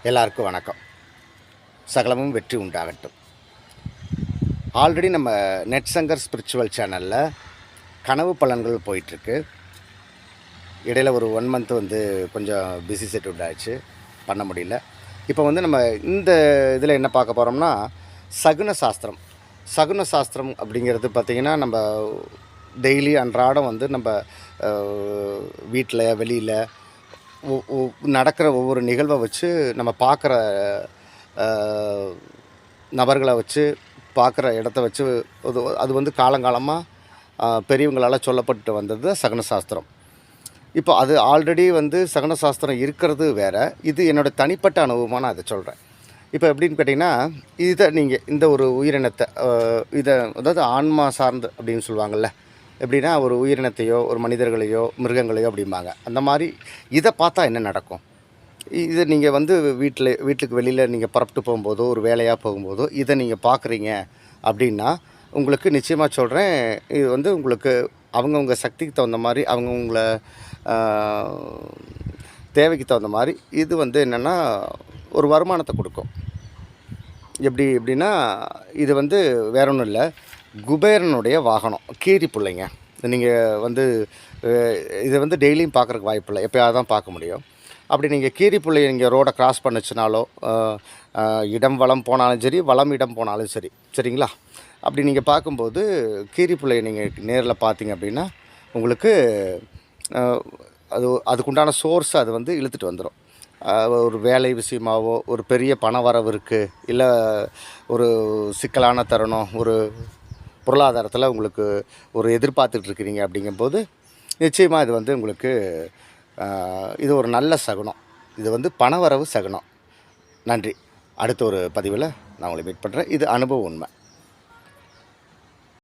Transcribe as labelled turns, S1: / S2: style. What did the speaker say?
S1: எல்லாருக்கும் வணக்கம். சகலமும் வெற்றி உண்டாகட்டும். ஆல்ரெடி நம்ம நெட் சங்கர் ஸ்பிரிச்சுவல் சேனலில் கனவு பலன்கள் போயிட்டுருக்கு. இடையில் ஒரு 1 மந்த் கொஞ்சம் பிஸி ஷெட்யூல் ஆச்சு, பண்ண முடியல. இப்போ நம்ம இந்த இதில் என்ன பார்க்க போகிறோம்னா, சகுன சாஸ்திரம். சகுன சாஸ்திரம் அப்படிங்கிறது பார்த்திங்கன்னா, நம்ம டெய்லி அன்றாடம் நம்ம வீட்டில் வெளியில் நடக்கிற ஒவ்வொரு நிகழ்வை வச்சு நம்ம பார்க்குற நபர்களை வச்சு பார்க்குற இடத்த வச்சு அது காலங்காலமாக பெரியவங்களால் சொல்லப்பட்டு வந்தது சகுன சாஸ்திரம். இப்போ அது ஆல்ரெடி சகுன சாஸ்திரம் இருக்கிறது வேறு. இது என்னோடய தனிப்பட்ட அனுபவமாக நான் அதை சொல்கிறேன். இப்போ எப்படின்னு கேட்டிங்கன்னா, இதை நீங்கள் இந்த ஒரு உயிரினத்தை இதை அதாவது ஆன்மா சார்ந்து அப்படின்னு சொல்லுவாங்கள்ல, எப்படின்னா ஒரு உயிரினத்தையோ ஒரு மனிதர்களையோ மிருகங்களையோ அப்படிம்பாங்க. அந்த மாதிரி இதை பார்த்தா என்ன நடக்கும்? இதை நீங்கள் வீட்டுக்கு வெளியில் நீங்கள் புறப்பட்டு போகும்போதோ ஒரு வேலையாக போகும்போதோ இதை நீங்கள் பார்க்குறீங்க அப்படின்னா, உங்களுக்கு நிச்சயமாக சொல்கிறேன், இது உங்களுக்கு அவங்கவுங்க சக்திக்கு தகுந்த மாதிரி அவங்கவுங்கள தேவைக்கு தகுந்த மாதிரி இது என்னென்னா ஒரு வருமானத்தை கொடுக்கும். எப்படின்னா இது வேற ஒன்றும் இல்லை, குபேரனுடைய வாகனம் கீரி பிள்ளைங்க. நீங்கள் இதை டெய்லியும் பார்க்குறக்கு வாய்ப்பு இல்லை, எப்போயாவது தான் பார்க்க முடியும். அப்படி நீங்கள் கீரி பிள்ளையை நீங்கள் ரோடை கிராஸ் பண்ணுச்சுனாலோ, இடம் வளம் போனாலும் சரி, வளம் இடம் போனாலும் சரி, சரிங்களா? அப்படி நீங்கள் பார்க்கும்போது கீரி பிள்ளையை நீங்கள் நேரில் பார்த்தீங்க அப்படின்னா உங்களுக்கு அதுக்குண்டான சோர்ஸ் அது இழுத்துட்டு வந்துடும். ஒரு வேலை விஷயமாவோ, ஒரு பெரிய பண வரவு இருக்குது, இல்லை ஒரு சிக்கலான தருணம், ஒரு பொருளாதாரத்தில் உங்களுக்கு ஒரு எதிர்பார்த்துட்டு இருக்கிறீங்க அப்படிங்கும்போது நிச்சயமாக இது உங்களுக்கு இது ஒரு நல்ல சகுனம். இது பணவரவு சகுனம். நன்றி. அடுத்த ஒரு பதிவில் நான் உங்களை மீட் பண்ணுறேன். இது அனுபவ உண்மை.